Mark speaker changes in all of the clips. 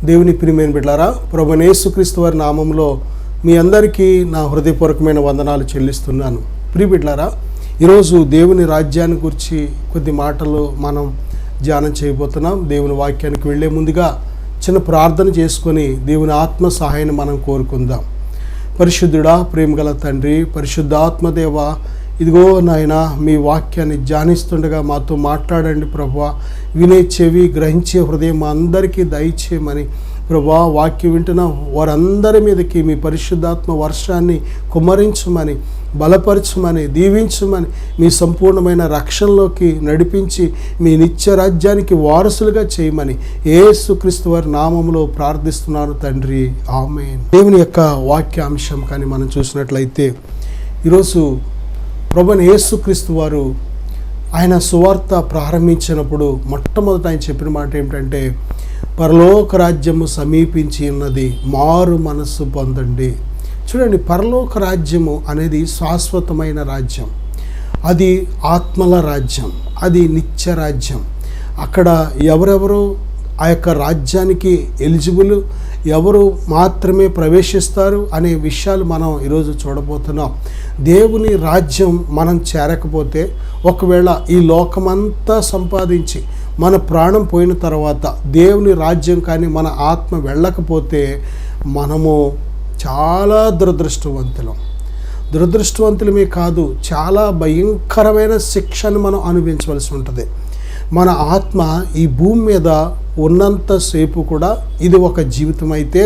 Speaker 1: దేవుని ప్రియమైన బిడ్డలారా, ప్రభువైన యేసుక్రీస్తు వారి నామంలో మీ అందరికీ నా హృదయపూర్వకమైన వందనాలు చెల్లిస్తున్నాను. ప్రియ బిడ్డలారా, ఈరోజు దేవుని రాజ్యాన్ని గురించి కొద్ది మాటలు మనం ధ్యానం చేయబోతున్నాం. దేవుని వాక్యానికి వెళ్ళే ముందుగా చిన్న ప్రార్థన చేసుకొని దేవుని ఆత్మ సహాయాన్ని మనం కోరుకుందాం. పరిశుద్ధుడా, ప్రేమగల తండ్రి, పరిశుద్ధాత్మదేవ, ఇదిగో నాయన, మీ వాక్యాన్ని ధ్యానిస్తుండగా మాతో మాట్లాడండి ప్రభువా. వినే చెవి, గ్రహించే హృదయం మా అందరికీ దయచేయమని ప్రభువా, వాక్యం వింటున్న వారందరి మీదకి మీ పరిశుద్ధాత్మ వర్షాన్ని కుమ్మరించమని, బలపరచమని, దీవించమని, మీ సంపూర్ణమైన రక్షణలోకి నడిపించి మీ నిత్య రాజ్యానికి వారసులుగా చేయమని యేసుక్రీస్తు వారి నామములో ప్రార్థిస్తున్నాను తండ్రి, ఆమేన్. దేవుని యొక్క వాక్యాంశం కానీ మనం చూసినట్లయితే, ఈరోజు ప్రభువైన యేసుక్రీస్తు వారు ఆయన సువార్త ప్రారంభించినప్పుడు మొట్టమొదట ఆయన చెప్పిన మాట ఏమిటంటే, పరలోక రాజ్యము సమీపించి ఉన్నది, మారు మనస్సు పొందండి. చూడండి, పరలోక రాజ్యము అనేది శాశ్వతమైన రాజ్యం, అది ఆత్మల రాజ్యం, అది నిత్య రాజ్యం. అక్కడ ఎవరెవరు ఆ యొక్క రాజ్యానికి ఎలిజిబుల్, ఎవరు మాత్రమే ప్రవేశిస్తారు అనే విషయాలు మనం ఈరోజు చూడబోతున్నాం. దేవుని రాజ్యం మనం చేరకపోతే, ఒకవేళ ఈ లోకమంతా సంపాదించి మన ప్రాణం పోయిన తర్వాత దేవుని రాజ్యం కానీ మన ఆత్మ వెళ్ళకపోతే మనము చాలా దురదృష్టవంతులమే కాదు, చాలా భయంకరమైన శిక్షను మనం అనుభవించవలసి ఉంటుంది. మన ఆత్మ ఈ భూమి మీద ఉన్నంతసేపు కూడా ఇది ఒక జీవితం అయితే,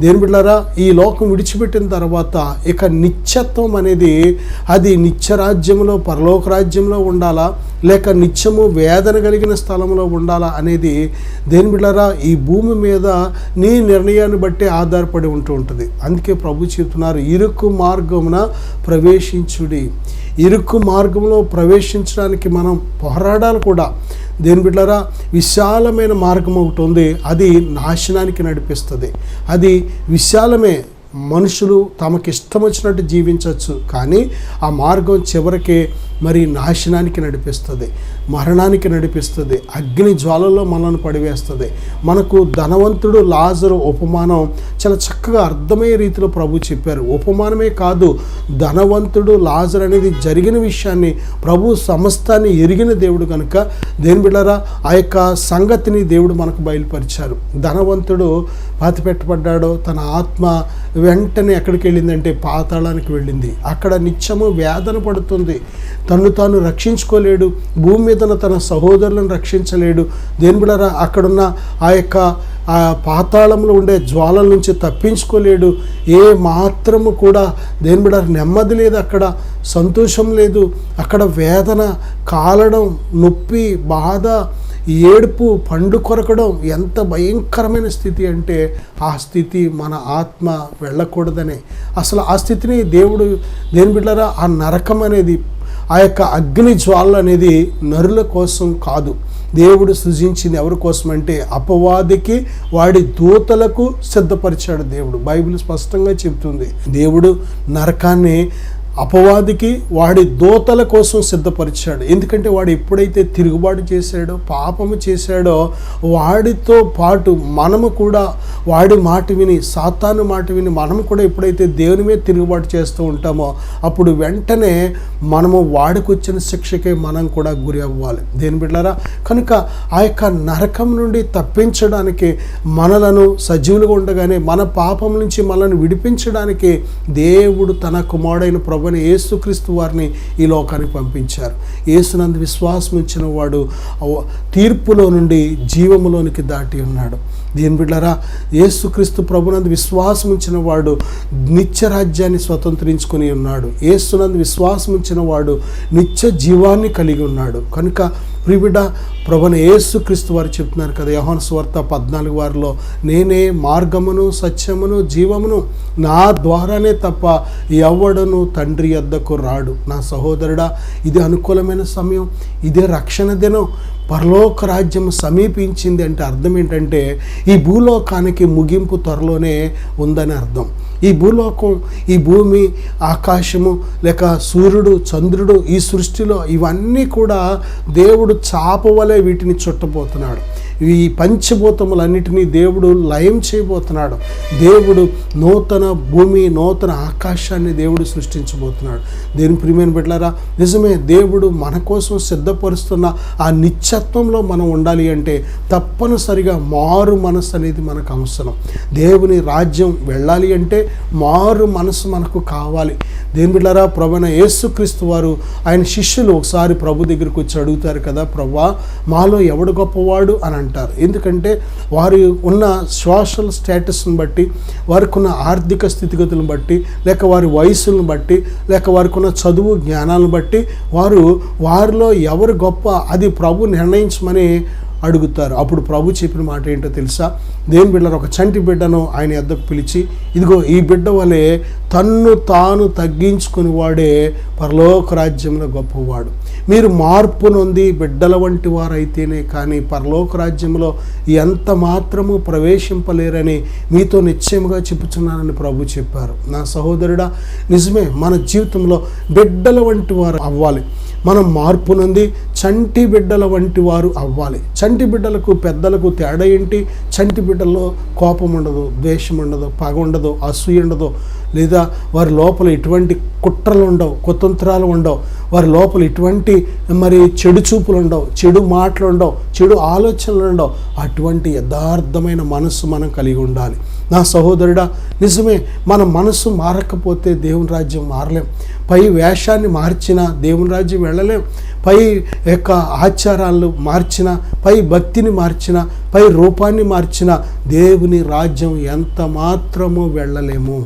Speaker 1: దేని బిడ్డలారా, ఈ లోకం విడిచిపెట్టిన తర్వాత ఇక నిత్యత్వం అనేది అది నిత్యరాజ్యంలో, పరలోక రాజ్యంలో ఉండాలా, లేక నిత్యము వేదన కలిగిన స్థలంలో ఉండాలా అనేది, దేని బిడ్డలారా, ఈ భూమి మీద నీ నిర్ణయాన్ని బట్టి ఆధారపడి ఉంటుంది. అందుకే ప్రభు చెప్తున్నారు, ఇరుకు మార్గమున ప్రవేశించుడి. ఇరుకు మార్గంలో ప్రవేశించడానికి మనం పోరాడాలి కూడా. దేని బిడ్డలారా, విశాలమైన మార్గం ఒకటి ఉంది, అది నాశనానికి నడిపిస్తుంది. అది విశాలమే, మనుషులు తమకి ఇష్టం వచ్చినట్టు జీవించవచ్చు, కానీ ఆ మార్గం చివరికి మరి నాశనానికి నడిపిస్తుంది, మరణానికి నడిపిస్తుంది, అగ్ని జ్వాలలో మనల్ని పడివేస్తుంది. మనకు ధనవంతుడు లాజరు ఉపమానం చాలా చక్కగా అర్థమయ్యే రీతిలో ప్రభు చెప్పారు. ఉపమానమే కాదు, ధనవంతుడు లాజరు అనేది జరిగిన విషయాన్ని ప్రభు సమస్తాన్ని ఎరిగిన దేవుడు కనుక, దేని బిడ్డలారా, ఆ యొక్క సంగతిని దేవుడు మనకు బయలుపరిచారు. ధనవంతుడు పాతిపెట్టబడ్డాడో, తన ఆత్మ వెంటనే ఎక్కడికి వెళ్ళిందంటే పాతాళానికి వెళ్ళింది. అక్కడ నిత్యము వేదన పడుతుంది, తను తాను రక్షించుకోలేడు, భూమి మీద తన సహోదరులను రక్షించలేడు. దేని బిడ్డలారా, అక్కడున్న ఆ యొక్క ఆ పాతాళంలో ఉండే జ్వాలల నుంచి తప్పించుకోలేడు. ఏ మాత్రము కూడా దేని బిడ్డలారా నెమ్మది లేదు, అక్కడ సంతోషం లేదు, అక్కడ వేదన, కాలడం, నొప్పి, బాధ, ఏడుపు, పండు కొరకడం, ఎంత భయంకరమైన స్థితి అంటే ఆ స్థితి మన ఆత్మ వెళ్ళకూడదనే. అసలు ఆ స్థితిని దేవుడు, దేని బిడ్డలారా, ఆ నరకం అనేది, ఆ యొక్క అగ్ని జ్వాల అనేది నరుల కోసం కాదు, దేవుడు సృజించింది ఎవరి కోసం అంటే అపవాదికి, వాడి దూతలకు సిద్ధపరిచాడు దేవుడు. బైబిల్ స్పష్టంగా చెబుతుంది, దేవుడు నరకాన్ని అపవాదికి, వాడి దూతల కోసం సిద్ధపరిచాడు. ఎందుకంటే వాడు ఎప్పుడైతే తిరుగుబాటు చేశాడో, పాపము చేశాడో, వాడితో పాటు మనము కూడా వాడి మాట విని, సాతాను మాట విని మనము కూడా ఎప్పుడైతే దేవుని మీద తిరుగుబాటు చేస్తూ ఉంటామో, అప్పుడు వెంటనే మనము వాడికి వచ్చిన శిక్షకే మనం కూడా గురి అవ్వాలి. దేని బిడ్డలారా, కనుక ఆ యొక్క నరకం నుండి తప్పించడానికి, మనలను సజీవులుగా ఉండగానే మన పాపం నుంచి మనల్ని విడిపించడానికి దేవుడు తన కుమారుడైన ప్రభువైన యేసుక్రీస్తు వారిని ఈ లోకానికి పంపించారు. యేసునందు విశ్వాసం ఇచ్చిన వాడు తీర్పులో నుండి జీవములోనికి దాటి ఉన్నాడు. దేని బిడ్డలారా, యేసుక్రీస్తు ప్రభునందు విశ్వాసం ఉంచిన వాడు నిత్య రాజ్యాన్ని స్వతంత్రించుకొని ఉన్నాడు. యేసునందు విశ్వాసం ఉంచిన వాడు నిత్య జీవాన్ని కలిగి ఉన్నాడు. కనుక ప్రియబిడ్డ, ప్రభువైన యేసుక్రీస్తు వారు చెప్తున్నారు కదా, యోహాను సువార్త 14:6, నేనే మార్గమును, సత్యమును, జీవమును, నా ద్వారానే తప్ప ఎవడను తండ్రి యొద్దకు రాడు. నా సహోదరుడా, ఇది అనుకూలమైన సమయం, ఇదే రక్షణ దినం. పరలోక రాజ్యం సమీపించింది అంటే అర్థం ఏంటంటే, ఈ భూలోకానికి ముగింపు త్వరలోనే ఉందని అర్థం. ఈ భూలోకం, ఈ భూమి, ఆకాశము, లేక సూర్యుడు, చంద్రుడు, ఈ సృష్టిలో ఇవన్నీ కూడా దేవుడు చాప వలె వీటిని చుట్టబోతున్నాడు. ఈ పంచభూతములన్నిటినీ దేవుడు లయం చేయబోతున్నాడు. దేవుడు నూతన భూమి, నూతన ఆకాశాన్ని దేవుడు సృష్టించబోతున్నాడు. దేని ప్రియమైన బిడ్డలారా, నిజమే, దేవుడు మన కోసం సిద్ధపరుస్తున్న ఆ నిత్యత్వంలో మనం ఉండాలి అంటే తప్పనిసరిగా మారు మనసు అనేది మనకు అవసరం. దేవుని రాజ్యం వెళ్ళాలి అంటే మారు మనసు మనకు కావాలి. దేని బిడ్డలారా, ప్రభువైన యేసుక్రీస్తు వారు ఆయన శిష్యులు ఒకసారి ప్రభు దగ్గరికి వచ్చి అడుగుతారు కదా, ప్రభువా మాలో ఎవడు గొప్పవాడు అని అంటారు. ఎందుకంటే వారు ఉన్న సోషల్ స్టేటస్ని బట్టి, వారికి ఉన్న ఆర్థిక స్థితిగతులను బట్టి, లేక వారి వయసులను బట్టి, లేక వారికి ఉన్న చదువు జ్ఞానాలను బట్టి వారిలో ఎవరు గొప్ప అది ప్రభు నిర్ణయించమని అడుగుతారు. అప్పుడు ప్రభు చెప్పిన మాట ఏంటో తెలుసా? దేని బిడ్డను, ఒక చంటి బిడ్డను ఆయన యొద్దకు పిలిచి, ఇదిగో ఈ బిడ్డ వలె తన్ను తాను తగ్గించుకుని వాడే పరలోక రాజ్యంలో గొప్పవాడు. మీరు మార్పు నొంది బిడ్డల వంటి వారైతేనే కానీ పరలోక రాజ్యంలో ఎంత మాత్రము ప్రవేశింపలేరని మీతో నిశ్చయముగా చెప్పుచున్నానని ప్రభు చెప్పారు. నా సహోదరుడా, నిజమే, మన జీవితంలో బిడ్డల వంటి వారు అవ్వాలి. మనం మార్పు నుండి చంటి బిడ్డల వంటి వారు అవ్వాలి. చంటి బిడ్డలకు పెద్దలకు తేడా ఏంటి? చంటి బిడ్డల్లో కోపం ఉండదు, ద్వేషం ఉండదు, పగ ఉండదు, అసూయ ఉండదు, లేదా వారి లోపల ఎటువంటి కుట్రలు ఉండవు, కుతంత్రాలు ఉండవు, వారి లోపల ఎటువంటి చెడు చూపులు ఉండవు, చెడు మాటలు ఉండవు, చెడు ఆలోచనలు ఉండవు. అటువంటి యథార్థమైన మనస్సు మనం కలిగి ఉండాలి. నా సహోదరుడా, నిజమే, మన మనసు మారకపోతే దేవుని రాజ్యం మారలేం. పై వేషాన్ని మార్చినా దేవుని రాజ్యం వెళ్ళలేం. పై యొక్క ఆచారాలు మార్చినా, పై భక్తిని మార్చినా, పై రూపాన్ని మార్చినా దేవుని రాజ్యం ఎంత మాత్రమూ వెళ్ళలేము.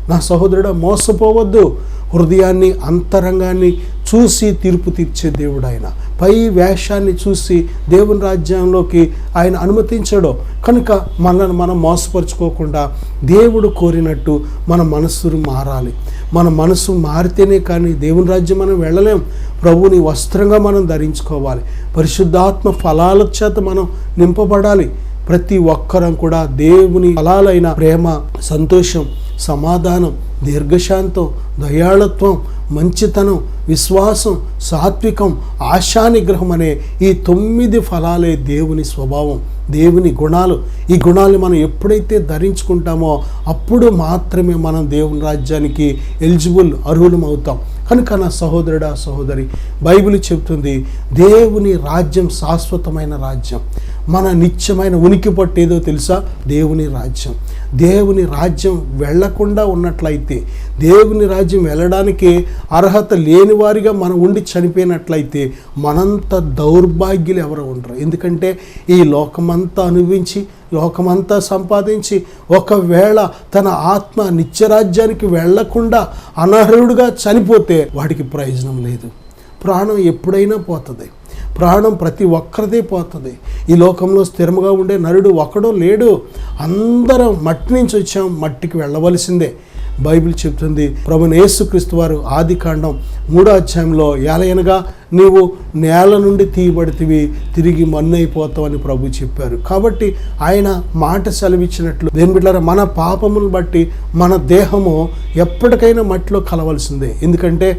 Speaker 1: నా సహోదరుడా, మోసపోవద్దు. హృదయాన్ని, అంతరంగాన్ని చూసి తీర్పు తీర్చే దేవుడు ఆయన. పై వేషాన్ని చూసి దేవుని రాజ్యంలోకి ఆయన అనుమతించడు. కనుక మనల్ని మనం మోసపరుచుకోకుండా దేవుడు కోరినట్టు మన మనస్సును మారాలి. మన మనసు మారితేనే కానీ దేవుని రాజ్యం మనం వెళ్ళలేం. ప్రభువుని వస్త్రంగా మనం ధరించుకోవాలి. పరిశుద్ధాత్మ ఫలాల చేత మనం నింపబడాలి. ప్రతి ఒక్కరం కూడా దేవుని ఫలాలైన ప్రేమ, సంతోషం, సమాధానం, దీర్ఘశాంతం, దయాళత్వం, మంచితనం, విశ్వాసం, సాత్వికం, ఆశానిగ్రహం అనే ఈ 9 ఫలాలే దేవుని స్వభావం, దేవుని గుణాలు. ఈ గుణాలు మనం ఎప్పుడైతే ధరించుకుంటామో అప్పుడు మాత్రమే మనం దేవుని రాజ్యానికి ఎలిజిబుల్, అర్హులం అవుతాం. కనుక నా సహోదరుడా, సహోదరి, బైబిల్ చెప్తుంది దేవుని రాజ్యం శాశ్వతమైన రాజ్యం. మన నిత్యమైన ఉనికి పట్టేదో తెలుసా? దేవుని రాజ్యం. దేవుని రాజ్యం వెళ్లకుండా ఉన్నట్లయితే, దేవుని రాజ్యం వెళ్ళడానికి అర్హత లేని వారిగా మనం ఉండి చనిపోయినట్లయితే మనంత దౌర్భాగ్యులు ఎవరు ఉండరు. ఎందుకంటే ఈ లోకమంతా అనుభవించి, లోకమంతా సంపాదించి ఒకవేళ తన ఆత్మ నిత్యరాజ్యానికి వెళ్లకుండా అనర్హుడుగా చనిపోతే వాడికి ప్రయోజనం లేదు. ప్రాణం ఎప్పుడైనా పోతుంది. ప్రాణం ప్రతి ఒక్కరిదే పోతుంది. ఈ లోకంలో స్థిరముగా ఉండే నరుడు ఒకడో లేడు. అందరం మట్టి నుంచి వచ్చాం, మట్టికి వెళ్ళవలసిందే. బైబిల్ చెప్తుంది, ప్రభువైన యేసుక్రీస్తు వారు ఆదికాండం 3వ అధ్యాయంలో ఏలయనగా నీవు నేల నుండి తీయబడితివి, తిరిగి మన్ను అయిపోతావని ప్రభు చెప్పారు. కాబట్టి ఆయన మాట సెలవిచ్చినట్లు దేని బిడ్డలారా, మన పాపములను బట్టి మన దేహము ఎప్పటికైనా మట్టిలో కలవలసిందే. ఎందుకంటే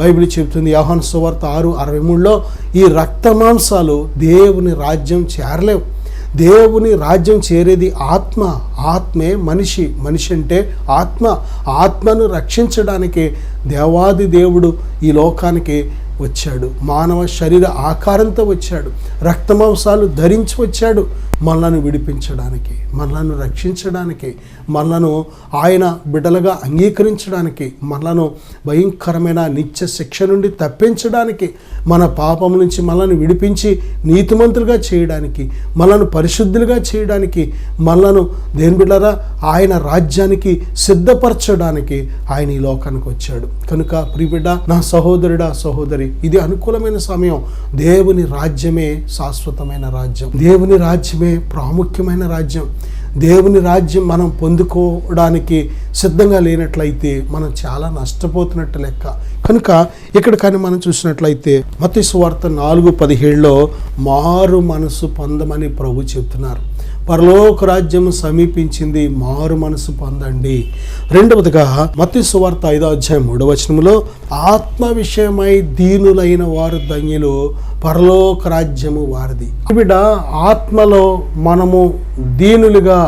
Speaker 1: బైబిల్ చెప్తుంది, యోహాను సువార్త 6:63లో ఈ రక్త మాంసాలు దేవుని రాజ్యం చేరలేవు. దేవుని రాజ్యం చేరేది ఆత్మ. ఆత్మే మనిషి. మనిషి అంటే ఆత్మ. ఆత్మను రక్షించడానికి దేవాది దేవుడు ఈ లోకానికి వచ్చాడు. మానవ శరీర ఆకారంతో వచ్చాడు. రక్తమాంసాలు ధరించి వచ్చాడు. మనలను విడిపించడానికి, మనలను రక్షించడానికి, మనలను ఆయన బిడ్డలుగా అంగీకరించడానికి, మనలను భయంకరమైన నిత్య శిక్ష నుండి తప్పించడానికి, మన పాపం నుంచి మనల్ని విడిపించి నీతిమంతులుగా చేయడానికి, మనలను పరిశుద్ధులుగా చేయడానికి, మనలను దేని బిడ్డలారా ఆయన రాజ్యానికి సిద్ధపరచడానికి ఆయన ఈ లోకానికి వచ్చాడు. కనుక ప్రియబిడ్డ, నా సహోదరుడా, సహోదరి, ఇది అనుకూలమైన సమయం. దేవుని రాజ్యమే శాశ్వతమైన రాజ్యం. దేవుని రాజ్యమే ప్రాముఖ్యమైన రాజ్యం. దేవుని రాజ్యం మనం పొందుకోవడానికి సిద్ధంగా లేనట్లయితే మనం చాలా నష్టపోతున్నట్టు లెక్క. కనుక ఇక్కడ కానీ మనం చూసినట్లయితే మత్తయి సువార్త 4:17లో మారు మనసు పొందమని ప్రభు చెప్తున్నారు. పరలోక రాజ్యం సమీపించింది, మారు మనసు పొందండి. రెండవదిగా మత్తయి సువార్త 5:3 ఆత్మ విషయమై దీనులైన వారు ధన్యులు, పరలోక రాజ్యము వారిది. బిడ్డ, ఆత్మలో మనము దీనులుగా,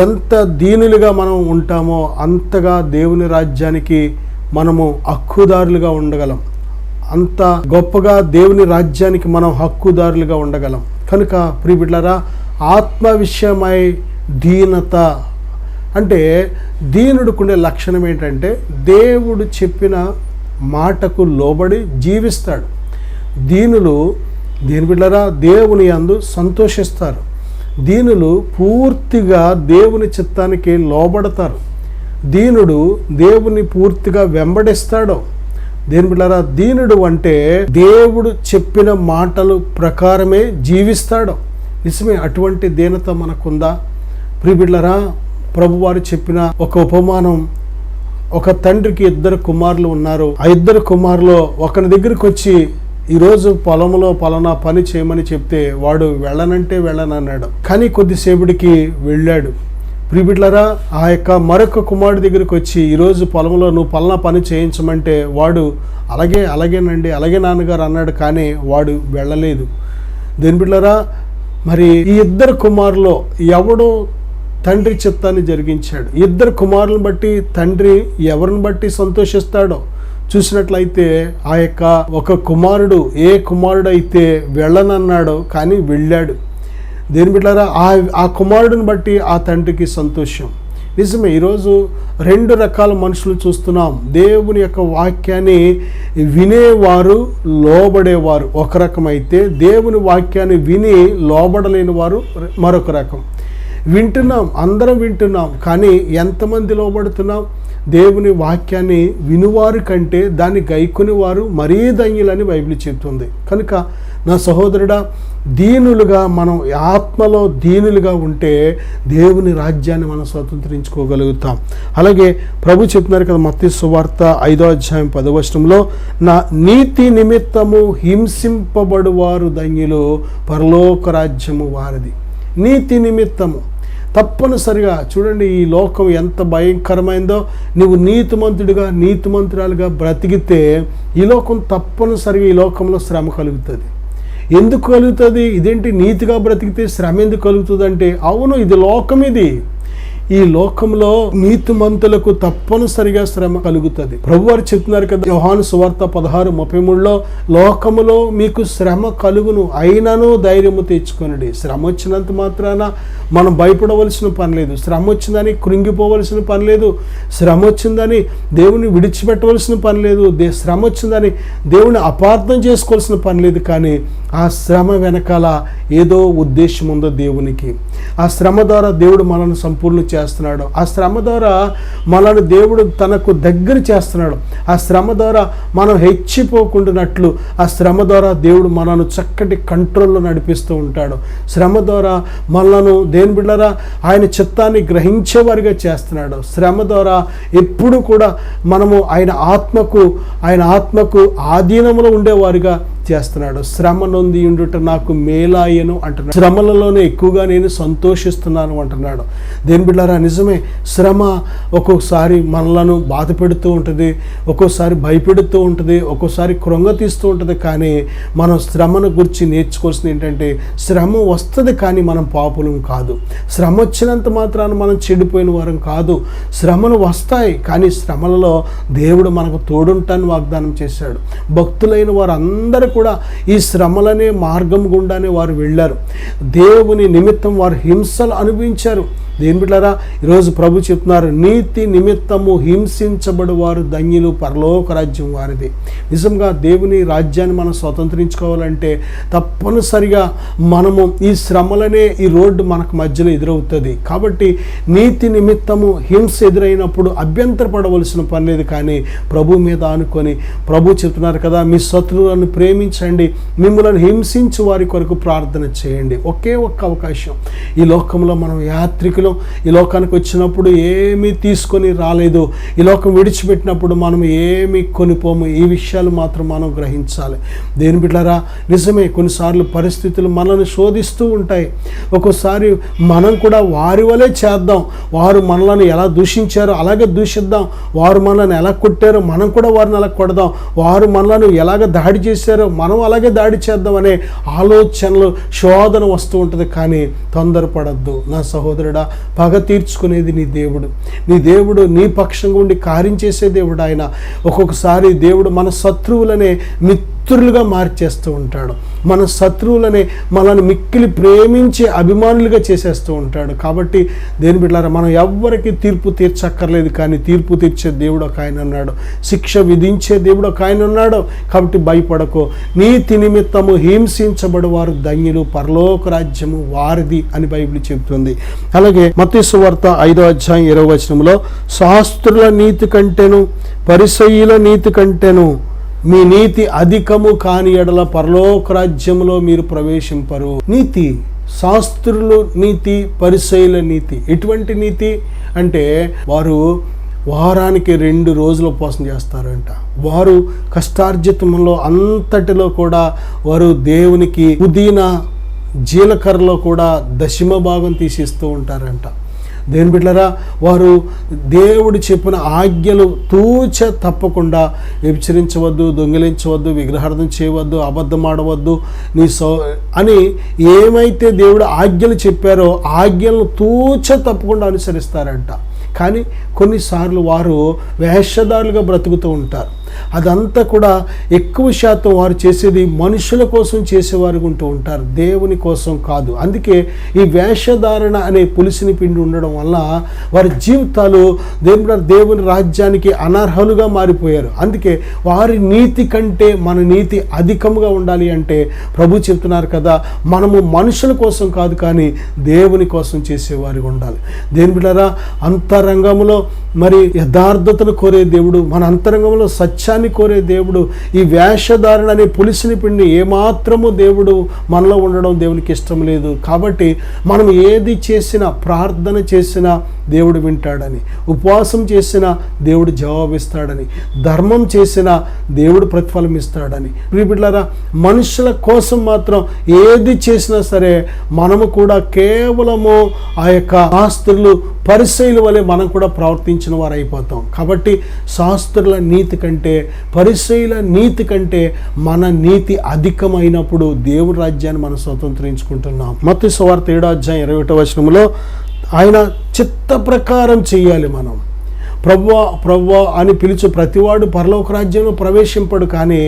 Speaker 1: ఎంత దీనులుగా మనం ఉంటామో అంతగా దేవుని రాజ్యానికి మనము హక్కుదారులుగా ఉండగలం. అంత గొప్పగా దేవుని రాజ్యానికి మనం హక్కుదారులుగా ఉండగలం. కనుక ప్రియ బిడ్డలారా, ఆత్మ విషయమై దీనత అంటే దీనుడికుండే లక్షణం ఏంటంటే దేవుడు చెప్పిన మాటకు లోబడి జీవిస్తాడు. దీనులు దీని బిడ్డలారా దేవుని యందు సంతోషిస్తారు. దీనులు పూర్తిగా దేవుని చిత్తానికి లోబడతారు. దీనుడు దేవుని పూర్తిగా వెంబడిస్తాడు. దేని బిడ్డలారా, దీనుడు అంటే దేవుడు చెప్పిన మాటలు ప్రకారమే జీవిస్తాడు. నిజమే, అటువంటి దీనత మనకుందా? ప్రియ బిడ్డలారా, ప్రభువారు చెప్పిన ఒక ఉపమానం, ఒక తండ్రికి 2 కుమారులు ఉన్నారు. ఆ 2 కుమారులు ఒకరి దగ్గరికి వచ్చి ఈరోజు పొలంలో పలానా పని చేయమని చెప్తే వాడు వెళ్ళనంటే వెళ్ళనన్నాడు. కానీ కొద్దిసేపటికి వెళ్ళాడు. ప్రియ బిడ్డలారా, ఆ యొక్క మరొక కుమారుడి దగ్గరికి వచ్చి ఈరోజు పొలంలో నువ్వు పలానా పని చేయించమంటే వాడు అలాగేనండి, అలాగే నాన్నగారు అన్నాడు. కానీ వాడు వెళ్ళలేదు. దేని బిడ్డలారా, మరి ఈ 2 కుమారులు ఎవడో తండ్రి చిత్తాన్ని జరిగించాడు. 2 కుమారులను బట్టి తండ్రి ఎవరిని బట్టి సంతోషిస్తాడో చూసినట్లయితే ఆ యొక్క ఒక కుమారుడు ఏ కుమారుడైతే వెళ్ళనన్నాడో కానీ వెళ్ళాడు. దేని బిడ్డలారా, ఆ కుమారుడిని బట్టి ఆ తండ్రికి సంతోషం. నిజమే, ఈరోజు 2 రకాల మనుషులు చూస్తున్నాం. దేవుని యొక్క వాక్యాన్ని వినేవారు, లోబడేవారు ఒక రకం అయితే, దేవుని వాక్యాన్ని విని లోబడలేని వారు మరొక రకం. వింటున్నాం, అందరం వింటున్నాం, కానీ ఎంతమంది లోబడుతున్నాం? దేవుని వాక్యాన్ని వినువారు కంటే దాన్ని గైకొని వారు మరీ ధన్యులని బైబిల్ చెప్తుంది. కనుక నా సహోదరుడా, దీనులుగా మనం ఆత్మలో దీనులుగా ఉంటే దేవుని రాజ్యాన్ని మనం స్వతంత్రించుకోగలుగుతాం. అలాగే ప్రభు చెప్తున్నారు కదా మత్తయి సువార్త 5:10 నా నీతి నిమిత్తము హింసింపబడువారు ధన్యులు, పరలోక రాజ్యము వారిది. నీతి నిమిత్తము తప్పనిసరిగా చూడండి, ఈ లోకం ఎంత భయంకరమైందో. నువ్వు నీతిమంతుడిగా, నీతిమంతురాలుగా బ్రతికితే ఈ లోకం తప్పనిసరిగా, ఈ లోకంలో శ్రమ కలుగుతుంది. ఎందుకు కలుగుతుంది? ఇదేంటి నీతిగా బ్రతికితే శ్రమ ఎందుకు కలుగుతుంది అంటే, అవును, ఇది లోకం. ఇది ఈ లోకంలో నీతిమంతులకు తప్పనిసరిగా శ్రమ కలుగుతుంది. ప్రభువారు చెప్తున్నారు కదా యోహాను సువార్త 16:33 లోకములో మీకు శ్రమ కలుగును, అయినను ధైర్యము తెచ్చుకొనుడి. శ్రమ వచ్చినంత మాత్రాన మనం భయపడవలసిన పని లేదు. శ్రమ వచ్చిందని కృంగిపోవలసిన పని లేదు. శ్రమ వచ్చిందని దేవుని విడిచిపెట్టవలసిన పని లేదు. శ్రమ వచ్చిందని దేవుని అపార్థం చేసుకోవాల్సిన పని లేదు. కానీ ఆ శ్రమ వెనకాల ఏదో ఉద్దేశం ఉందో దేవునికి. ఆ శ్రమ ద్వారా దేవుడు మనల్ని సంపూర్ణ చేస్తున్నాడు. ఆ శ్రమ ద్వారా మనల్ని దేవుడు తనకు దగ్గర చేస్తున్నాడు. ఆ శ్రమ ద్వారా మనం హెచ్చిపోకుండానట్లు ఆ శ్రమ ద్వారా దేవుడు మనల్ని చక్కటి కంట్రోల్లో నడిపిస్తూ ఉంటాడు. శ్రమ ద్వారా మనలను దేని బిడ్డలారా ఆయన చిత్తాన్ని గ్రహించేవారిగా చేస్తున్నాడు. శ్రమ ద్వారా ఎప్పుడు కూడా మనము ఆయన ఆత్మకు ఆధీనంలో ఉండేవారిగా చేస్తున్నాడు. శ్రమ నొంది ఉండుట నాకు మేలాయను అంటున్నాడు. శ్రమలలోనే ఎక్కువగా నేను సంతోషిస్తున్నాను అంటున్నాడు. దేని బిడ్డలారా, నిజమే, శ్రమ ఒక్కొక్కసారి మనలను బాధ పెడుతూ ఉంటుంది, ఒక్కోసారి భయపెడుతూ ఉంటుంది, ఒక్కోసారి కృంగతీస్తూ ఉంటుంది. కానీ మనం శ్రమను గురించి నేర్చుకోవాల్సింది ఏంటంటే, శ్రమ వస్తుంది కానీ మనం పాపులం కాదు. శ్రమ వచ్చినంత మాత్రాన మనం చెడిపోయిన వారం కాదు. శ్రమలు వస్తాయి, కానీ శ్రమలలో దేవుడు మనకు తోడుంటాన్ని వాగ్దానం చేశాడు. భక్తులైన వారు అందరూ కూడా ఈ శ్రమలనే మార్గం గుండానే వారు వెళ్ళారు. దేవుని నిమిత్తం వారు హింసలు అనుభవించారు. దేని బిడ్డలారా, ఈరోజు ప్రభు చెప్తున్నారు, నీతి నిమిత్తము హింసించబడు వారు ధన్యులు, పరలోక రాజ్యం వారిది. నిజంగా దేవుని రాజ్యాన్ని మనం స్వతంత్రించుకోవాలంటే తప్పనిసరిగా మనము ఈ శ్రమలనే ఈ రోడ్డు మనకు మధ్యలో ఎదురవుతుంది. కాబట్టి నీతి నిమిత్తము హింస ఎదురైనప్పుడు అభ్యంతరపడవలసిన పని లేదు. కానీ ప్రభు మీద ఆనుకొని ప్రభు చెప్తున్నారు కదా, మీ శత్రువులను ప్రేమించండి, మిమ్మల్ని హింసించి వారి కొరకు ప్రార్థన చేయండి. ఒకే ఒక్క అవకాశం. ఈ లోకంలో మనం యాత్రికులం, మనం ఈ లోకానికి వచ్చినప్పుడు ఏమీ తీసుకొని రాలేదు, ఈ లోకం విడిచిపెట్టినప్పుడు మనం ఏమీ కొనిపోము. ఈ విషయాలు మాత్రం మనం గ్రహించాలి. దేని బిడ్డలారా, నిజమే, కొన్నిసార్లు పరిస్థితులు మనల్ని శోధిస్తూ ఉంటాయి. ఒక్కోసారి మనం కూడా వారి వలె చేద్దాం, వారు మనల్ని ఎలా దూషించారో అలాగే దూషిద్దాం, వారు మనల్ని ఎలా కొట్టారో మనం కూడా వారిని అలా కొడదాం, వారు మనల్ని ఎలాగ దాడి చేశారో మనం అలాగే దాడి చేద్దాం అనే ఆలోచనలు, శోధన వస్తూ ఉంటుంది. కానీ తొందరపడద్దు నా సహోదరుడా. పగ తీర్చుకునేది నీ దేవుడు. నీ దేవుడు నీ పక్షంగా ఉండి కార్యం చేసే దేవుడు ఆయన. ఒక్కొక్కసారి దేవుడు మన శత్రువులనే మిత్రులుగా మార్చేస్తూ ఉంటాడు. మన శత్రువులనే మనల్ని మిక్కిలి ప్రేమించే అభిమానులుగా చేసేస్తూ ఉంటాడు. కాబట్టి దేని బిడ్డలారా, మనం ఎవ్వరికి తీర్పు తీర్చక్కర్లేదు, కానీ తీర్పు తీర్చే దేవుడు ఒక ఆయన ఉన్నాడు, శిక్ష విధించే దేవుడు ఒక ఆయన ఉన్నాడు. కాబట్టి భయపడకో. నీతి నిమిత్తము హింసించబడు వారు ధన్యులు, పరలోక రాజ్యము వారిది అని బైబిల్ చెబుతుంది. అలాగే మత్తయి సువార్త 5వ అధ్యాయం 20వ వచనంలో, శాస్త్రుల నీతి కంటేను పరిసయ్యుల నీతి కంటేను మీ నీతి అధికము కాని ఎడల పరలోక రాజ్యములో మీరు ప్రవేశింపరు. నీతి, శాస్త్రులు నీతి, పరిసయ్యుల నీతి. ఎటువంటి నీతి అంటే వారు వారానికి 2 రోజులు ఉపవాసం చేస్తారంట. వారు కష్టార్జితంలో అంతటిలో కూడా వారు దేవునికి పుదీనా, జీలకర్రలో కూడా దశమ భాగం తీసిస్తూ ఉంటారంట. దేని బిడ్డలారా, వారు దేవుడు చెప్పిన ఆజ్ఞలు తూచ తప్పకుండా వ్యభిచరించవద్దు, దొంగిలించవద్దు, విగ్రహార్థం చేయవద్దు, అబద్ధం ఆడవద్దు, అని ఏమైతే దేవుడు ఆజ్ఞలు చెప్పారో ఆజ్ఞలను తూచ తప్పకుండా అనుసరిస్తారంట. కానీ కొన్నిసార్లు వారు వేషధారులుగా బ్రతుకుతూ ఉంటారు. అదంతా కూడా ఎక్కువ శాతం వారు చేసేది మనుషుల కోసం చేసేవారు ఉంటూ ఉంటారు, దేవుని కోసం కాదు. అందుకే ఈ వేషధారణ అనే పులిసిని పిండి ఉండడం వల్ల వారి జీవితాలు దేవుని రాజ్యానికి అనర్హులుగా మారిపోయారు. అందుకే వారి నీతి కంటే మన నీతి అధికంగా ఉండాలి అంటే ప్రభు చెప్తున్నారు కదా, మనము మనుషుల కోసం కాదు కానీ దేవుని కోసం చేసేవారు ఉండాలి. దేని బిడ్డలారా, అంతరంగంలో మరి యథార్థతను కోరే దేవుడు, మన అంతరంగంలో సత్యాన్ని కోరే దేవుడు. ఈ వేషధారణ అనే పులిసిని పిండి ఏమాత్రము దేవుడు మనలో ఉండడం దేవునికి ఇష్టం లేదు. కాబట్టి మనం ఏది చేసినా, ప్రార్థన చేసినా దేవుడు వింటాడని, ఉపవాసం చేసినా దేవుడు జవాబిస్తాడని, ధర్మం చేసినా దేవుడు ప్రతిఫలం ఇస్తాడని. బిడ్డలారా, మనుషుల కోసం మాత్రం ఏది చేసినా సరే మనము కూడా కేవలము ఆ యొక్క శాస్త్రులు, పరిసయ్యుల వలె మనం కూడా ప్రవర్తించిన వారు అయిపోతాం. కాబట్టి శాస్త్రుల నీతి కంటే, పరిసయ్యుల నీతి కంటే మన నీతి అధికమైనప్పుడు దేవుని రాజ్యాన్ని మనం స్వతంత్రించుకుంటున్నాం. మత్తయి సువార్త 7వ అధ్యాయం 21వ వచనంలో ఆయన చిత్త ప్రకారం చెయ్యాలి. మనం ప్రభువా అని పిలుచు ప్రతివాడు పరలోక రాజ్యంలో ప్రవేశింపడు, కానీ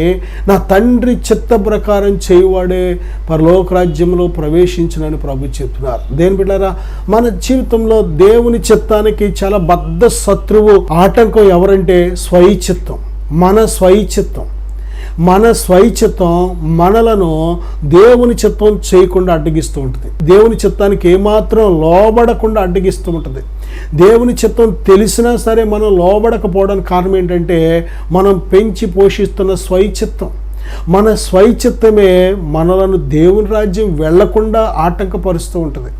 Speaker 1: నా తండ్రి చిత్త ప్రకారం చేయువాడే పరలోక రాజ్యంలో ప్రవేశించునని ప్రభు చెప్తున్నారు. దేని బిడ్డలారా, మన జీవితంలో దేవుని చిత్తానికి చాలా బద్ధ శత్రువు, ఆటంకం ఎవరంటే స్వైచిత్తం. మన స్వైచిత్తం మనలను దేవుని చిత్తం చేయకుండా అడ్డగిస్తూ ఉంటుంది. దేవుని చిత్తానికి ఏమాత్రం లోబడకుండా అడ్డగిస్తూ ఉంటుంది. దేవుని చిత్తం తెలిసినా సరే మనం లోబడకపోవడానికి కారణం ఏంటంటే మనం పెంచి పోషిస్తున్న స్వైచిత్తం. మన స్వైచిత్తమే మనలను దేవుని రాజ్యం వెళ్లకుండా ఆటంకపరుస్తూ ఉంటుంది.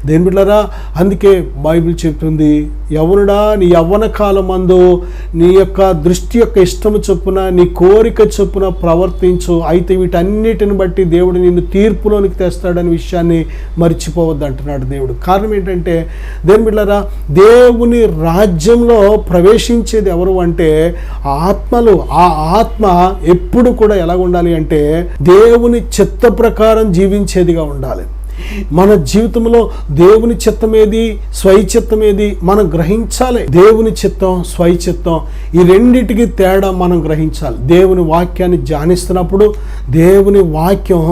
Speaker 1: దేని బిడ్డలారా, అందుకే బైబిల్ చెప్తుంది, యవ్వనుడా నీ యవ్వన కాలమందు నీ యొక్క దృష్టి యొక్క ఇష్టము చొప్పున, నీ కోరిక చొప్పున ప్రవర్తించు, అయితే వీటన్నిటిని బట్టి దేవుడు నిన్ను తీర్పులోనికి తెస్తాడనే విషయాన్ని మర్చిపోవద్దు అంటున్నాడు దేవుడు. కారణం ఏంటంటే, దేని బిడ్డలారా, దేవుని రాజ్యంలో ప్రవేశించేది ఎవరు అంటే ఆత్మలు. ఆ ఆత్మ ఎప్పుడు కూడా ఎలా ఉండాలి అంటే దేవుని చిత్త ప్రకారం జీవించేదిగా ఉండాలి. మన జీవితంలో దేవుని చిత్తమేది, స్వైచిత్తమేది మనం గ్రహించాలి. దేవుని చిత్తం, స్వైచిత్తం ఈ రెండిటికి తేడా మనం గ్రహించాలి. దేవుని వాక్యాన్ని ధ్యానిస్తున్నప్పుడు దేవుని వాక్యం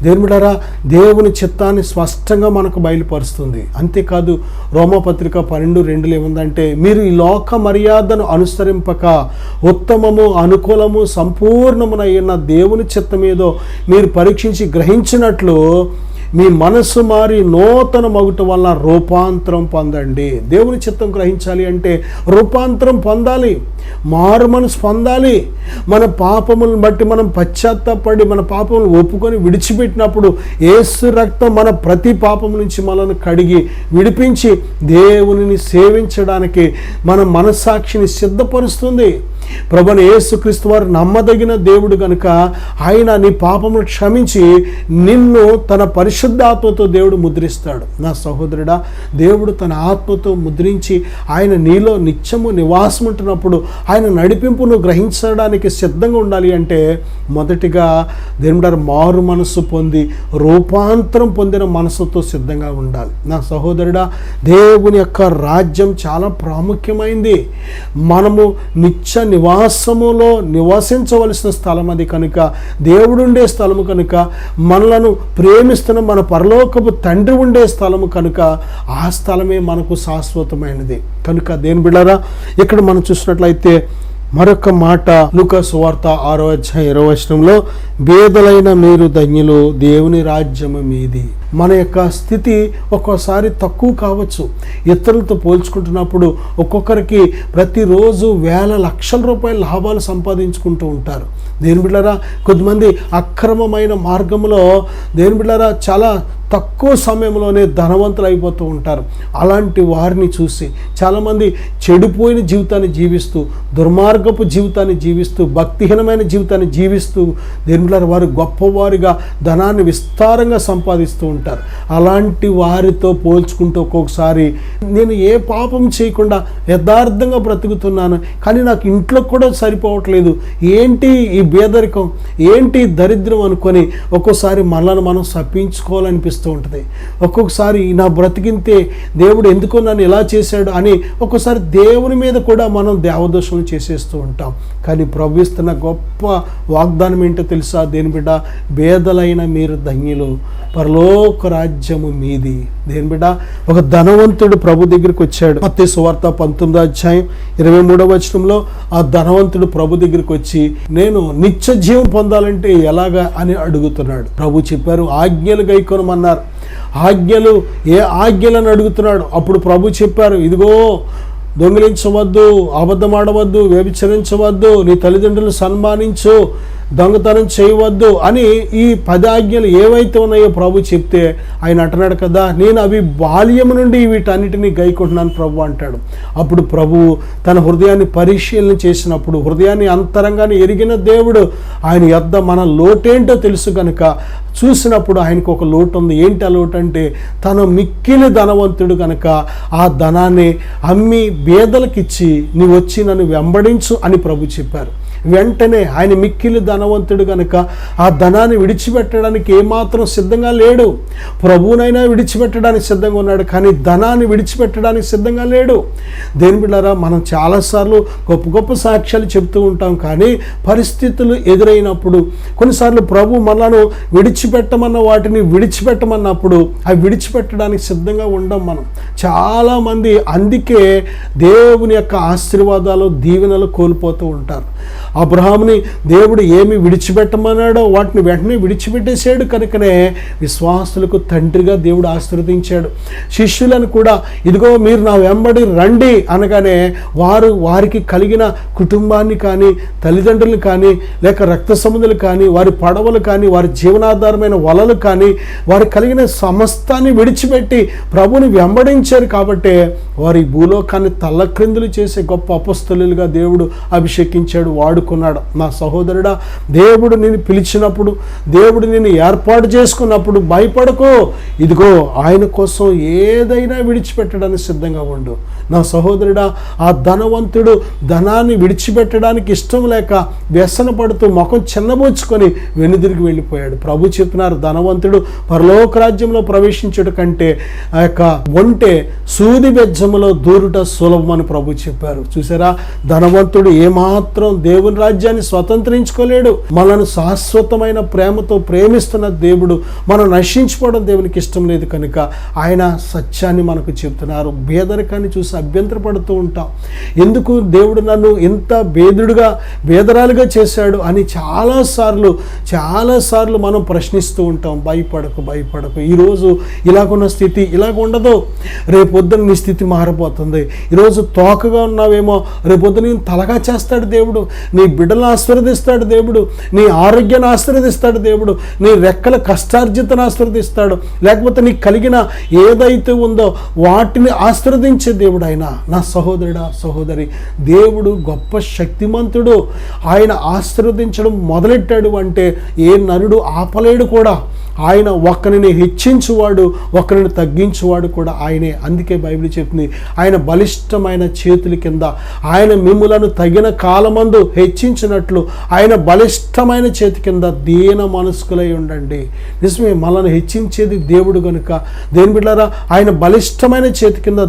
Speaker 1: దేవుడారా దేవుని చిత్తాన్ని స్పష్టంగా మనకు బయలుపరుస్తుంది. అంతేకాదు రోమపత్రిక 12:2 ఏముందంటే, మీరు ఈ లోక మర్యాదను అనుసరింపక ఉత్తమము, అనుకూలము, సంపూర్ణమునైన దేవుని చిత్తమేదో మీరు పరీక్షించి గ్రహించినట్లు మీ మనసు మారి నూతన మగుట వలన రూపాంతరం పొందండి. దేవుని చిత్తం గ్రహించాలి అంటే రూపాంతరం పొందాలి, మారు మనసు పొందాలి. మన పాపములను బట్టి మనం పశ్చాత్తాపడి మన పాపములను ఒప్పుకొని విడిచిపెట్టినప్పుడు యేసు రక్తం మన ప్రతి పాపం నుంచి మనల్ని కడిగి విడిపించి దేవునిని సేవించడానికి మన మనస్సాక్షిని సిద్ధపరుస్తుంది. ప్రభువైన యేసుక్రీస్తు వారు నమ్మదగిన దేవుడు కనుక ఆయన నీ పాపమును క్షమించి నిన్ను తన పరిశుద్ధాత్మతో దేవుడు ముద్రిస్తాడు. నా సహోదరుడా, దేవుడు తన ఆత్మతో ముద్రించి ఆయన నీలో నిత్యము నివాసం ఉంటున్నప్పుడు ఆయన నడిపింపును గ్రహించడానికి సిద్ధంగా ఉండాలి అంటే మొదటిగా దేవుడు మారు మనసు పొంది రూపాంతరం పొందిన మనసుతో సిద్ధంగా ఉండాలి. నా సహోదరుడా, దేవుని యొక్క రాజ్యం చాలా ప్రాముఖ్యమైంది. మనము నిత్య నివాసములో నివసించవలసిన స్థలం అది కనుక, దేవుడు ఉండే స్థలము కనుక, మనలను ప్రేమిస్తున్న మన పరలోకపు తండ్రి ఉండే స్థలము కనుక ఆ స్థలమే మనకు శాశ్వతమైనది కనుక దేవుని బిడ్డలారా, ఇక్కడ మనం చూసినట్లయితే మరొక మాట లూకా సువార్త 6వ అధ్యాయం 20వ వచనంలో, బేదలైన మీరు ధన్యులు, దేవుని రాజ్యము మీది. మన యొక్క స్థితి ఒక్కోసారి తక్కువ కావచ్చు. ఇతరులతో పోల్చుకుంటున్నప్పుడు ఒక్కొక్కరికి ప్రతిరోజు వేల లక్షల రూపాయల లాభాలు సంపాదించుకుంటూ ఉంటారు. దేవుని బిడ్డలారా, కొద్దిమంది అక్రమమైన మార్గంలో దేవుని బిడ్డలారా చాలా తక్కువ సమయంలోనే ధనవంతులు అయిపోతూ ఉంటారు. అలాంటి వారిని చూసి చాలామంది చెడిపోయిన జీవితాన్ని జీవిస్తూ, దుర్మార్గపు జీవితాన్ని జీవిస్తూ, భక్తిహీనమైన జీవితాన్ని జీవిస్తూ దేవుని వారు గొప్పవారిగా ధనాన్ని విస్తారంగా సంపాదిస్తూ ఉంటారు. అలాంటి వారితో పోల్చుకుంటూ ఒక్కొక్కసారి నేను ఏ పాపం చేయకుండా యథార్థంగా బ్రతుకుతున్నాను, కానీ నాకు ఇంట్లో కూడా సరిపోవట్లేదు, ఏంటి ఈ పేదరికం, ఏంటి దరిద్రం అనుకొని ఒక్కోసారి మనల్ని మనం శపించుకోవాలనిపిస్తుంది ఉంటుంది. ఒక్కొక్కసారి నా బ్రతికింతే, దేవుడు ఎందుకో నన్ను ఇలా చేశాడు అని ఒక్కోసారి దేవుని మీద కూడా మనం దేవదోషం చేసేస్తూ ఉంటాం. కానీ ప్రభు ఇస్తున్న గొప్ప వాగ్దానం ఏంటో తెలుసా దేని బిడ్డ? బేదలైన మీరు ధన్యులు, పరలోక రాజ్యము మీది. దేని బిడ్డ? ఒక ధనవంతుడు ప్రభు దగ్గరికి వచ్చాడు. మత్తయి సువార్త 19వ అధ్యాయం 23వ వచనంలో ఆ ధనవంతుడు ప్రభు దగ్గరికి వచ్చి, నేను నిత్య జీవం పొందాలంటే ఎలాగా అని అడుగుతున్నాడు. ప్రభు చెప్పారు, ఆజ్ఞలు గైకొనమన్నారు. ఆజ్ఞలు, ఏ ఆజ్ఞలను అడుగుతున్నాడు? అప్పుడు ప్రభు చెప్పారు, ఇదిగో దొంగిలించవద్దు, అబద్ధమాడవద్దు, వ్యభిచరించవద్దు, నీ తల్లిదండ్రులను సన్మానించు, దొంగతనం చేయవద్దు అని ఈ 10 ఆజ్ఞలు ఏవైతే ఉన్నాయో ప్రభు చెప్తే ఆయన అంటున్నాడు కదా, నేను అవి బాల్యం నుండి వీటన్నిటినీ గైకొంటున్నాను ప్రభు అంటాడు. అప్పుడు ప్రభు తన హృదయాన్ని పరిశీలన చేసినప్పుడు, హృదయాన్ని అంతరంగాన్ని ఎరిగిన దేవుడు, ఆయన యొద్ద మన లోటేంటో తెలుసు కనుక చూసినప్పుడు ఆయనకు ఒక లోటు ఉంది. ఏంటి ఆ లోటు అంటే, తను మిక్కిలి ధనవంతుడు కనుక ఆ ధనాన్ని అమ్మి బేదలకిచ్చి నీవు వచ్చి నన్ను వెంబడించు అని ప్రభు చెప్పారు. వెంటనే ఆయన మిక్కిలి ధనవంతుడు కనుక ఆ ధనాన్ని విడిచిపెట్టడానికి ఏమాత్రం సిద్ధంగా లేడు. ప్రభువునైనా విడిచిపెట్టడానికి సిద్ధంగా ఉన్నాడు, కానీ ధనాన్ని విడిచిపెట్టడానికి సిద్ధంగా లేడు. దేని బిడ్డారా, మనం చాలాసార్లు గొప్ప గొప్ప సాక్ష్యాలు చెప్తూ ఉంటాం, కానీ పరిస్థితులు ఎదురైనప్పుడు కొన్నిసార్లు ప్రభు మనను విడిచిపెట్టమన్న వాటిని విడిచిపెట్టమన్నప్పుడు అవి విడిచిపెట్టడానికి సిద్ధంగా ఉండం మనం. చాలామంది అందుకే దేవుని యొక్క ఆశీర్వాదాలు, దీవెనలు కోల్పోతూ ఉంటారు. అబ్రహాముని దేవుడు ఏమి విడిచిపెట్టమన్నాడో వాటిని వెంటనే విడిచిపెట్టేశాడు కనుకనే విశ్వాసులకు తండ్రిగా దేవుడు ఆశీర్వదించాడు. శిష్యులను కూడా ఇదిగో మీరు నా వెంబడి రండి అనగానే వారికి కలిగిన కుటుంబాన్ని కానీ, తల్లిదండ్రులు కానీ, లేక రక్త సంబంధులు కానీ, వారి పడవలు కానీ, వారి జీవనాధారమైన వలలు కానీ, వారికి కలిగిన సమస్తాన్ని విడిచిపెట్టి ప్రభుని వెంబడించారు. కాబట్టి వారి భూలోకాన్ని తల్లక్రిందులు చేసే గొప్ప అపొస్తలులుగా దేవుడు అభిషేకించాడు, వాడుకున్నాడు. నా సహోదరుడా, దేవుడు నిన్ను పిలిచినప్పుడు, దేవుడు నిన్ను ఏర్పాటు చేసుకున్నప్పుడు భయపడకు. ఇదిగో ఆయన కోసం ఏదైనా విడిచిపెట్టడానికి సిద్ధంగా ఉండు. నా సహోదరుడా, ఆ ధనవంతుడు ధనాన్ని విడిచిపెట్టడానికి ఇష్టం లేక వ్యసన పడుతూ ముఖం చిన్నబోచుకొని వెనుదిరిగి వెళ్ళిపోయాడు. ప్రభు చెప్పినారు, ధనవంతుడు పరలోక రాజ్యంలో ప్రవేశించడం కంటే ఆ యొక్క ఒంటె సూది బెజ్జములో దూరుట సులభమని ప్రభు చెప్పారు. చూసారా, ధనవంతుడు ఏమాత్రం దేవుని దేవుని రాజ్యాన్ని స్వతంత్రించుకోలేడు. మనను శాశ్వతమైన ప్రేమతో ప్రేమిస్తున్న దేవుడు మనం నశించుకోవడం దేవునికి ఇష్టం లేదు కనుక ఆయన సత్యాన్ని మనకు చెప్తున్నారు. పేదరికాన్ని చూసి అభ్యంతరపడుతూ ఉంటాం. ఎందుకు దేవుడు నన్ను ఇంత బేదరాలుగా చేశాడు అని చాలాసార్లు మనం ప్రశ్నిస్తూ ఉంటాం. భయపడకు, ఈరోజు ఇలాగున్న స్థితి ఇలాగ ఉండదు, రేపొద్దున నీ స్థితి మారిపోతుంది. ఈరోజు తోకగా ఉన్నావేమో, రేపొద్దున నేను తలగా చేస్తాడు దేవుడు. నీ బిడ్డలను ఆశీర్వదిస్తాడు దేవుడు, నీ ఆరోగ్యాన్ని ఆశీర్వదిస్తాడు దేవుడు, నీ రెక్కల కష్టార్జితను ఆశీర్వదిస్తాడు, లేకపోతే నీకు కలిగిన ఏదైతే ఉందో వాటిని ఆశీర్వదించే దేవుడు ఆయన. నా సహోదరుడా, సహోదరి, దేవుడు గొప్ప శక్తిమంతుడు. ఆయన ఆశీర్వదించడం మొదలెట్టాడు అంటే ఏ నరుడు ఆపలేడు కూడా. ఆయన ఒకరిని హెచ్చించువాడు, ఒకరిని తగ్గించువాడు కూడా ఆయనే. అందుకే బైబిల్ చెప్తుంది, ఆయన బలిష్టమైన చేతుల కింద ఆయన మిమ్ములను తగిన కాలమందు హెచ్చించినట్లు ఆయన బలిష్టమైన చేతి కింద దీన మనస్కులై ఉండండి. నిజమే, మనల్ని హెచ్చించేది దేవుడు కనుక దేని బిడ్డలారా, ఆయన బలిష్టమైన చేతి కింద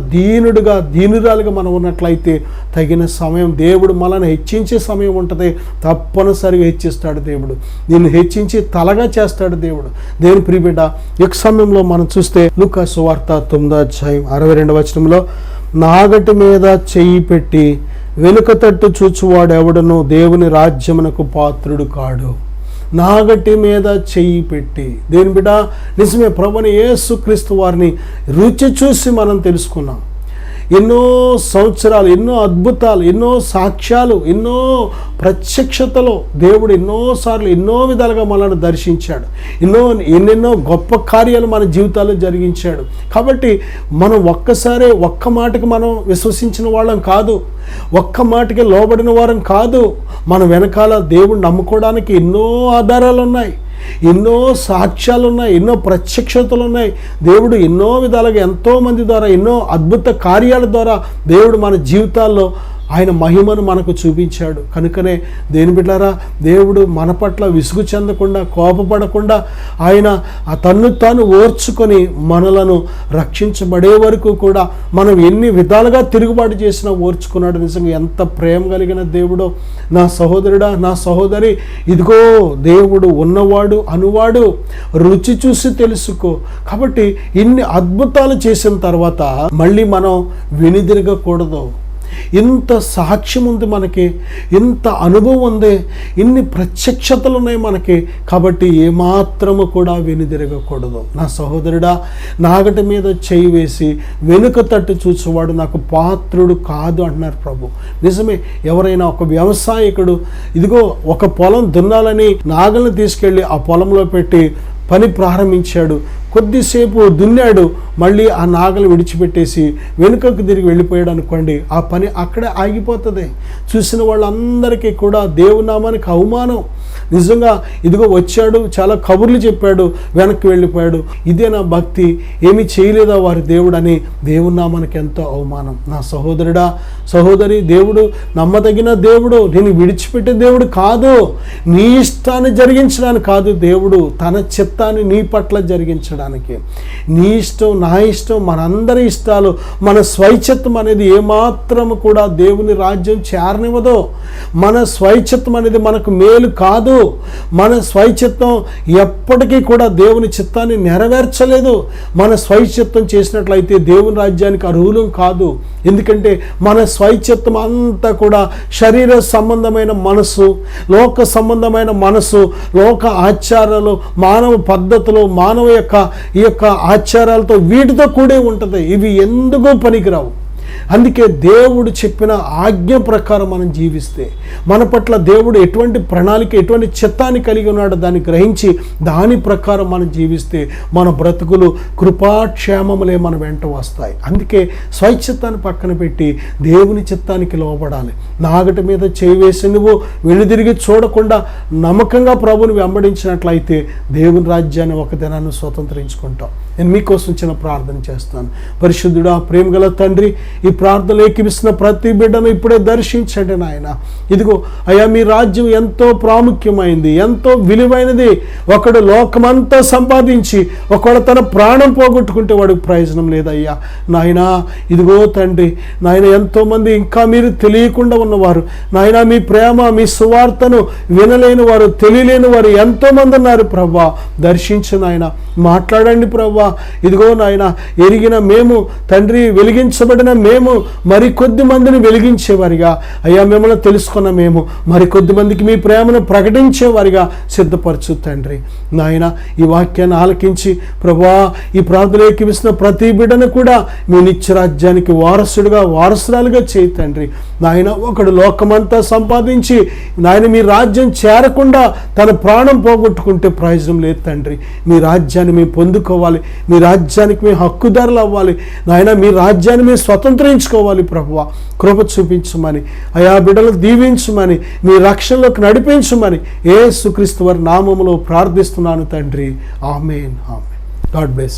Speaker 1: దీనురాలుగా మనం ఉన్నట్లయితే తగిన సమయం దేవుడు మనల్ని హెచ్చించే సమయం ఉంటుంది. తప్పనిసరిగా హెచ్చిస్తాడు దేవుడు, నిన్ను హెచ్చించి తలగా చేస్తాడు దేవుడు. దేవుని ప్రియబిడ్డ, యొక్క సమయంలో మనం చూస్తే లూకా సువార్త 9:62 నాగటి మీద చెయ్యి పెట్టి వెనుక తట్టు చూచువాడు ఎవడను దేవుని రాజ్యమునకు పాత్రుడు కాడు. నాగటి మీద చెయ్యి పెట్టి, దేని బిడ్డ, నిజమే, ప్రభువైన యేసుక్రీస్తు వారిని రుచి చూసి మనం తెలుసుకున్నాం. ఎన్నో సంవత్సరాలు, ఎన్నో అద్భుతాలు, ఎన్నో సాక్ష్యాలు, ఎన్నో ప్రత్యక్షతలో దేవుడు ఎన్నోసార్లు ఎన్నో విధాలుగా మనల్ని దర్శించాడు. ఎన్నెన్నో గొప్ప కార్యాలు మన జీవితాల్లో జరిగించాడు. కాబట్టి మనం ఒక్క మాటకి మనం విశ్వసించిన వాళ్ళం కాదు, ఒక్క మాటకి లోబడిన వారం కాదు. మన వెనకాల దేవుడు నమ్ముకోవడానికి ఎన్నో ఆధారాలు ఉన్నాయి, ఎన్నో సాక్ష్యాలు ఉన్నాయి, ఎన్నో ప్రత్యక్షతలు ఉన్నాయి. దేవుడు ఎన్నో విధాలుగా ఎంతోమంది ద్వారా, ఎన్నో అద్భుత కార్యాల ద్వారా దేవుడు మన జీవితాల్లో ఆయన మహిమను మనకు చూపించాడు. కనుకనే దేని బిడ్డలారా, దేవుడు మన పట్ల విసుగు చెందకుండా, కోపపడకుండా ఆయన తన్ను తాను ఓర్చుకొని మనలను రక్షించబడే వరకు కూడా మనం ఎన్ని విధాలుగా తిరుగుబాటు చేసినా ఓర్చుకున్నాడు. నిజంగా ఎంత ప్రేమ కలిగిన దేవుడో. నా సహోదరుడా, నా సహోదరి, ఇదిగో దేవుడు ఉన్నవాడు అనువాడు, రుచి చూసి తెలుసుకో. కాబట్టి ఇన్ని అద్భుతాలు చేసిన తర్వాత మళ్ళీ మనం వెనుదిరగకూడదు. ఇంత సాక్ష్యం ఉంది మనకి, ఇంత అనుభవం ఉంది, ఇన్ని ప్రత్యక్షతలు ఉన్నాయి మనకి. కాబట్టి ఏమాత్రము కూడా వెనుదిరగకూడదు. నా సహోదరుడా, నాగటి మీద చేయి వేసి వెనుక తట్టు చూసేవాడు నాకు పాత్రుడు కాదు అంటున్నారు ప్రభు. నిజమే, ఎవరైనా ఒక వ్యవసాయకుడు ఇదిగో ఒక పొలం దున్నాలని నాగల్ని తీసుకెళ్ళి ఆ పొలంలో పెట్టి పని ప్రారంభించాడు. కొద్దిసేపు దున్నాడు, మళ్ళీ ఆ నాగలు విడిచిపెట్టేసి వెనుకకు తిరిగి వెళ్ళిపోయాడు అనుకోండి, ఆ పని అక్కడే ఆగిపోతుంది. చూసిన వాళ్ళందరికీ కూడా దేవుని నామానికి అవమానం. నిజంగా ఇదిగో వచ్చాడు, చాలా కబుర్లు చెప్పాడు, వెనక్కి వెళ్ళిపోయాడు. ఇదే నా భక్తి, ఏమీ చేయలేదా వారి దేవుడు అని దేవుని నామానికి ఎంతో అవమానం. నా సహోదరుడా, సహోదరి, దేవుడు నమ్మదగిన దేవుడు, నేను విడిచిపెట్టే దేవుడు కాదు. నీ ఇష్టాన్ని జరిగించడానికి కాదు, దేవుడు తన చిత్తాన్ని నీ పట్ల జరిగించడానికి. నీ ఇష్టం, నా ఇష్టం, మనందరి ఇష్టాలు, మన స్వైచ్ఛత్వం అనేది ఏమాత్రము కూడా దేవుని రాజ్యం చేరనివ్వదు. మన స్వైచ్ఛత్వం అనేది మనకు మేలు కాదు. మన స్వైచ్ఛత్వం ఎప్పటికీ కూడా దేవుని చిత్తాన్ని నెరవేర్చలేదు. మన స్వైచ్ఛత్వం చేసినట్లయితే దేవుని రాజ్యానికి అర్హులం కాదు. ఎందుకంటే మన స్వైచ్ఛత్వం అంతా కూడా శరీర సంబంధమైన మనసు, లోక సంబంధమైన మనసు, లోక ఆచారాలు, మానవ పద్ధతులు, మానవ ఈ యొక్క ఆచారాలతో వీటితో కూడే ఉంటుంది. ఇవి ఎందుకు పనికిరావు. అందుకే దేవుడు చెప్పిన ఆజ్ఞ ప్రకారం మనం జీవిస్తే, మన పట్ల దేవుడు ఎటువంటి ప్రణాళిక, ఎటువంటి చిత్తాన్ని కలిగి ఉన్నాడో దాన్ని గ్రహించి దాని ప్రకారం మనం జీవిస్తే మన బ్రతుకులు కృపాక్షేమములే మన వెంట వస్తాయి. అందుకే స్వైచ్ఛత్వాన్ని పక్కన పెట్టి దేవుని చిత్తానికి లోబడాలి. నాగటి మీద చేయి వేసి నువ్వు వెనుదిరిగి చూడకుండా నమ్మకంగా ప్రభువుని వెంబడించినట్లయితే దేవుని రాజ్యాన్ని ఒక దినాన్ని స్వతంత్రించుకుంటాం. నేను మీకోసం చిన్న ప్రార్థన చేస్తాను. పరిశుద్ధుడా, ప్రేమగల తండ్రి, ఈ ప్రార్థనలు ఏకీపిస్తున్న ప్రతి బిడ్డను ఇప్పుడే దర్శించండి నాయన. ఇదిగో అయ్యా, మీ రాజ్యం ఎంతో ప్రాముఖ్యమైంది, ఎంతో విలువైనది. ఒకడు లోకమంతా సంపాదించి ఒకవేళ తన ప్రాణం పోగొట్టుకుంటే వాడికి ప్రయోజనం లేదయ్యా నాయన. ఇదిగో తండ్రి నాయన, ఎంతోమంది ఇంకా మీరు తెలియకుండా ఉన్నవారు నాయన, మీ ప్రేమ, మీ సువార్తను వినలేని వారు, తెలియలేని వారు ఎంతోమంది ఉన్నారు ప్రభా. దర్శించు నాయన, మాట్లాడండి ప్రభా. ఇదిగో నాయన, ఎరిగిన మేము తండ్రి, వెలిగించబడిన మేము మరికొద్ది మందిని వెలిగించేవారిగా అయ్యా, మిమ్మల్ని తెలుసుకున్న మేము మరికొద్ది మందికి మీ ప్రేమను ప్రకటించేవారిగా సిద్ధపరచు తండ్రి నాయన. ఈ వాక్యాన్ని ఆలకించి ప్రభా, ఈ ప్రార్థన ఏకీపిస్తున్న ప్రతి బిడ్డను కూడా మీ నిత్యరాజ్యానికి వారసుడుగా, వారసురాలుగా చేయి తండ్రి నాయన. ఒకడు లోకమంతా సంపాదించి నాయన మీ రాజ్యం చేరకుండా తన ప్రాణం పోగొట్టుకుంటే ప్రయోజనం లేదు తండ్రి. మీ రాజ్యాన్ని మేము పొందుకోవాలి, మీ రాజ్యానికి మేము హక్కుదారులు అవ్వాలి నాయన. మీ రాజ్యాన్ని మేము స్వతంత్రించుకోవాలి ప్రభువా. కృప చూపించమని అయా బిడ్డలకు దీవించమని, మీ రక్షణలోకి నడిపించమని యేసుక్రీస్తు వారి నామములో ప్రార్థిస్తున్నాను తండ్రి. Amen, amen. God bless.